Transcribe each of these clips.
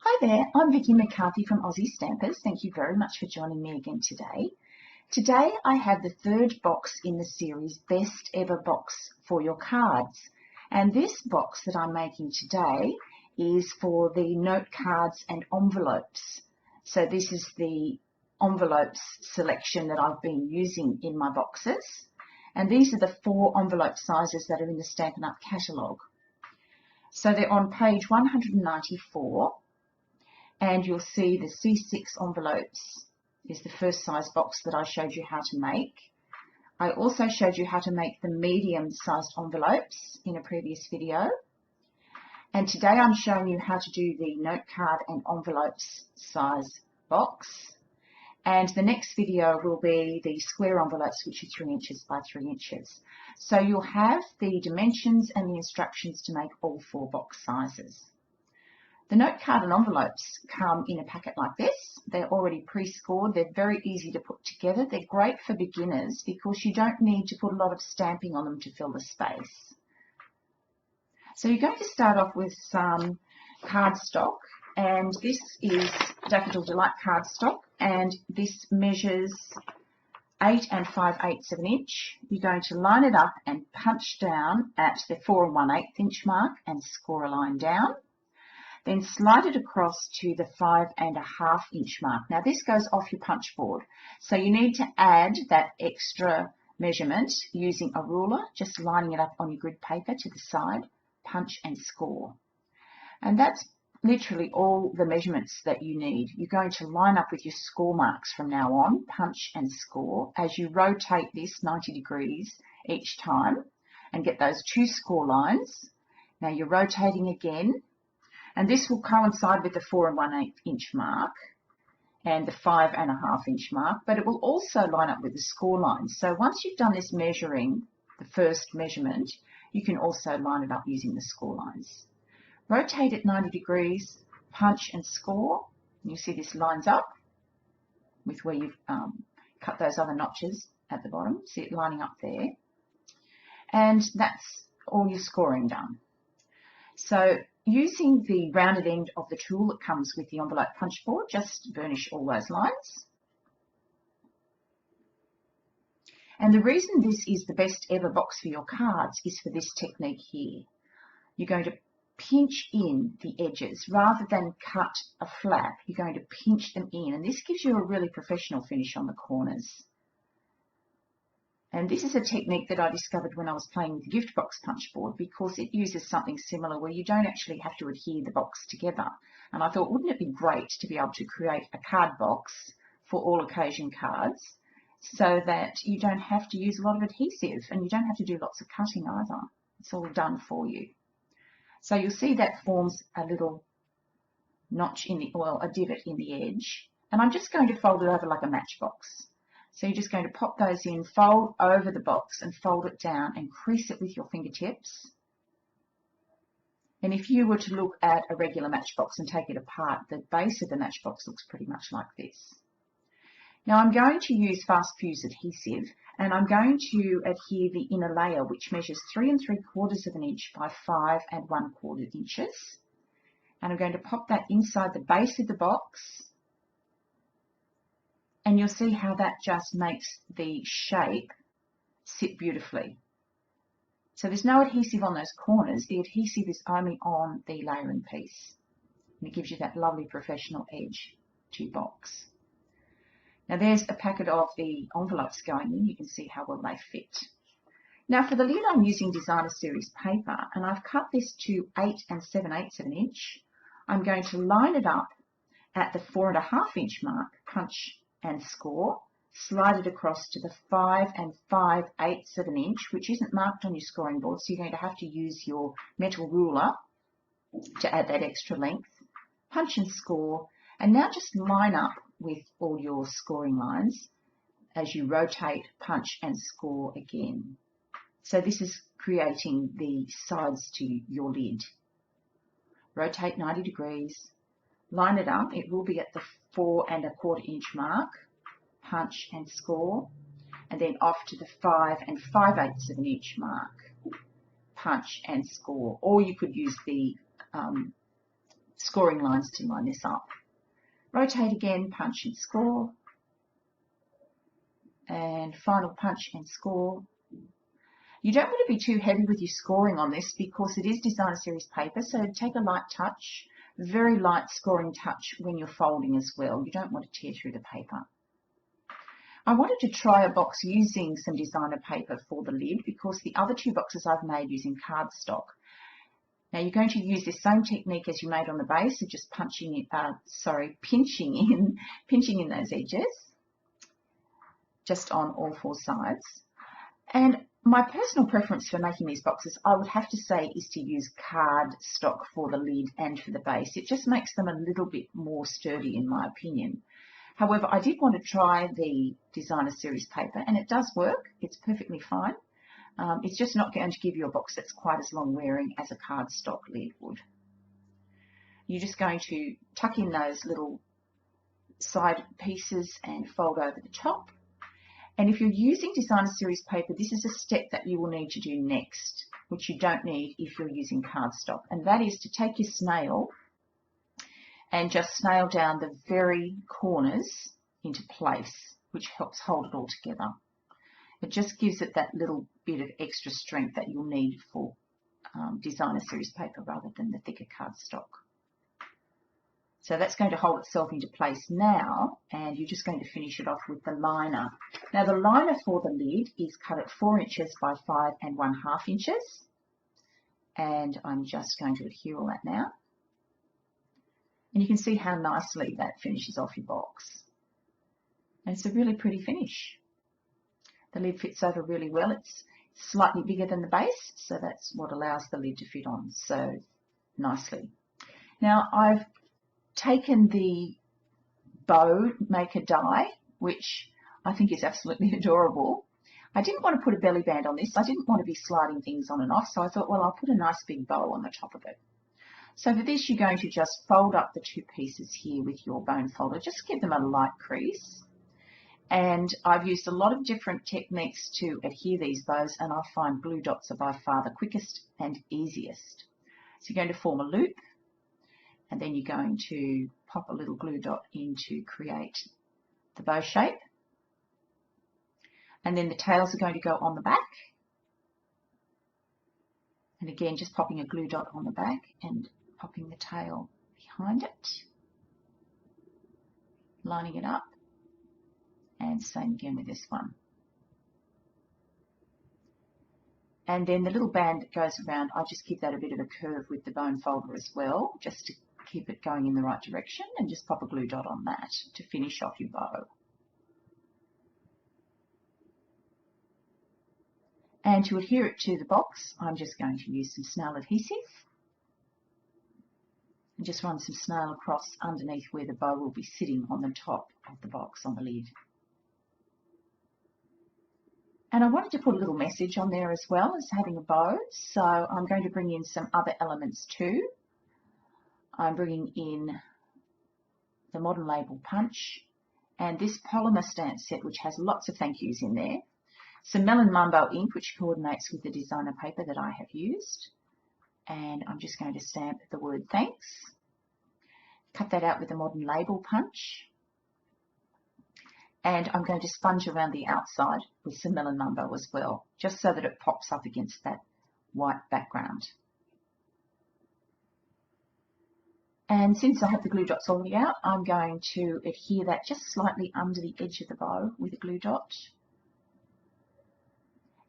Hi there, I'm Vicki McCarthy from Aussie Stampers. Thank you very much for joining me again today. Today I have the third box in the series Best Ever Box for your cards. And this box that I'm making today is for the note cards and envelopes. So this is the envelopes selection that I've been using in my boxes. And these are the 4 envelope sizes that are in the Stampin' Up! Catalogue. So they're on page 194. And you'll see the C6 envelopes is the first size box that I showed you how to make. I also showed you how to make the medium sized envelopes in a previous video. And today I'm showing you how to do the note card and envelopes size box. And the next video will be the square envelopes, which are 3 inches by 3 inches. So you'll have the dimensions and the instructions to make all 4 box sizes. The note card and envelopes come in a packet like this. They're already pre-scored. They're very easy to put together. They're great for beginners because you don't need to put a lot of stamping on them to fill the space. So you're going to start off with some cardstock, and this is Daffodil Delight cardstock, and this measures 8 5/8 of an inch. You're going to line it up and punch down at the 4 1/8 inch mark and score a line down. Then slide it across to the 5 1/2 inch mark. Now this goes off your punch board, so you need to add that extra measurement using a ruler, just lining it up on your grid paper to the side, punch and score. And that's literally all the measurements that you need. You're going to line up with your score marks from now on, punch and score, as you rotate this 90 degrees each time and get those 2 score lines. Now you're rotating again. And this will coincide with the 4 1/8 inch mark and the 5 1/2 inch mark, but it will also line up with the score lines. So once you've done this measuring, the first measurement, you can also line it up using the score lines. Rotate at 90 degrees, punch and score. And you see this lines up with where you've cut those other notches at the bottom. See it lining up there. And that's all your scoring done. So using the rounded end of the tool that comes with the envelope punch board, just burnish all those lines. And the reason this is the best ever box for your cards is for this technique here. You're going to pinch in the edges rather than cut a flap. You're going to pinch them in, and this gives you a really professional finish on the corners. And this is a technique that I discovered when I was playing with the gift box punch board, because it uses something similar where you don't actually have to adhere the box together. And I thought, wouldn't it be great to be able to create a card box for all occasion cards so that you don't have to use a lot of adhesive and you don't have to do lots of cutting either. It's all done for you. So you'll see that forms a little notch in the, well, a divot in the edge. And I'm just going to fold it over like a matchbox. So you're just going to pop those in, fold over the box and fold it down and crease it with your fingertips. And if you were to look at a regular matchbox and take it apart, the base of the matchbox looks pretty much like this. Now I'm going to use fast fuse adhesive, and I'm going to adhere the inner layer, which measures 3 3/4 of an inch by 5 1/4 inches. And I'm going to pop that inside the base of the box. And you'll see how that just makes the shape sit beautifully. So there's no adhesive on those corners. The adhesive is only on the layering piece. And it gives you that lovely professional edge to your box. Now there's a packet of the envelopes going in. You can see how well they fit. Now for the lid, I'm using Designer Series paper, and I've cut this to 8 7/8 of an inch. I'm going to line it up at the 4 1/2 inch mark, punch and score, slide it across to the 5 5/8 of an inch, which isn't marked on your scoring board, so you're going to have to use your metal ruler to add that extra length. Punch and score, and now just line up with all your scoring lines as you rotate, punch and score again. So this is creating the sides to your lid. Rotate 90 degrees, line it up. It will be at the 4 1/4 inch mark, punch and score, and then off to the 5 5/8 of an inch mark, punch and score. Or you could use the scoring lines to line this up. Rotate again, punch and score. And final punch and score. You don't want to be too heavy with your scoring on this because it is designer series paper, so take a light touch, very light scoring touch when you're folding as well. You don't want to tear through the paper. I wanted to try a box using some designer paper for the lid because the other two boxes I've made using cardstock. Now you're going to use this same technique as you made on the base of just pinching in those edges, just on all four sides. And my personal preference for making these boxes, I would have to say, is to use cardstock for the lid and for the base. It just makes them a little bit more sturdy in my opinion. However, I did want to try the designer series paper and it does work. It's perfectly fine. It's just not going to give you a box that's quite as long wearing as a cardstock lid would. You're just going to tuck in those little side pieces and fold over the top. And if you're using designer series paper, this is a step that you will need to do next, which you don't need if you're using cardstock. And that is to take your snail and just snail down the very corners into place, which helps hold it all together. It just gives it that little bit of extra strength that you'll need for designer series paper rather than the thicker cardstock. So that's going to hold itself into place now, and you're just going to finish it off with the liner. Now the liner for the lid is cut at 4 inches by 5 1/2 inches. And I'm just going to adhere all that now. And you can see how nicely that finishes off your box. And it's a really pretty finish. The lid fits over really well. It's slightly bigger than the base, so that's what allows the lid to fit on so nicely. Now I've taken the bow maker die, which I think is absolutely adorable. I didn't want to put a belly band on this. I didn't want to be sliding things on and off, so I thought, well, I'll put a nice big bow on the top of it. So for this, you're going to just fold up the two pieces here with your bone folder. Just give them a light crease. And I've used a lot of different techniques to adhere these bows, and I find glue dots are by far the quickest and easiest. So you're going to form a loop, and then you're going to pop a little glue dot in to create the bow shape. And then the tails are going to go on the back. And again, just popping a glue dot on the back and popping the tail behind it, lining it up, and same again with this one. And then the little band that goes around, I just give that a bit of a curve with the bone folder as well, just to keep it going in the right direction, and just pop a glue dot on that to finish off your bow. And to adhere it to the box, I'm just going to use some snail adhesive and just run some snail across underneath where the bow will be sitting on the top of the box on the lid. And I wanted to put a little message on there as well as having a bow, so I'm going to bring in some other elements too. I'm bringing in the modern label punch and this polymer stamp set, which has lots of thank yous in there. Some Melon Mambo ink, which coordinates with the designer paper that I have used. And I'm just going to stamp the word thanks. Cut that out with the modern label punch. And I'm going to sponge around the outside with some Melon Mambo as well, just so that it pops up against that white background. And since I have the glue dots already out, I'm going to adhere that just slightly under the edge of the bow with a glue dot.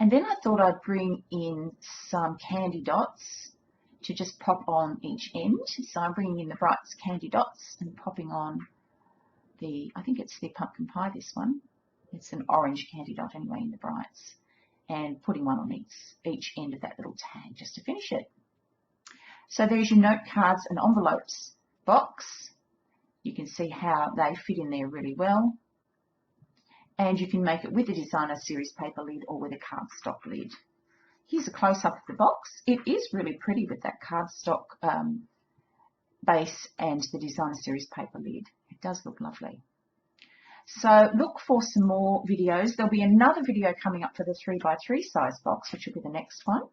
And then I thought I'd bring in some candy dots to just pop on each end. So I'm bringing in the Brights candy dots and popping on the, I think it's the pumpkin pie, this one. It's an orange candy dot anyway in the Brights. And putting one on each end of that little tag just to finish it. So there's your note cards and envelopes box. You can see how they fit in there really well. And you can make it with a designer series paper lid or with a cardstock lid. Here's a close-up of the box. It is really pretty with that cardstock base and the designer series paper lid. It does look lovely. So look for some more videos. There'll be another video coming up for the 3x3 size box, which will be the next one.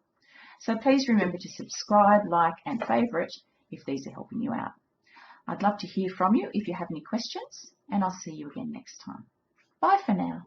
So please remember to subscribe, like and favourite if these are helping you out. I'd love to hear from you if you have any questions, and I'll see you again next time. Bye for now.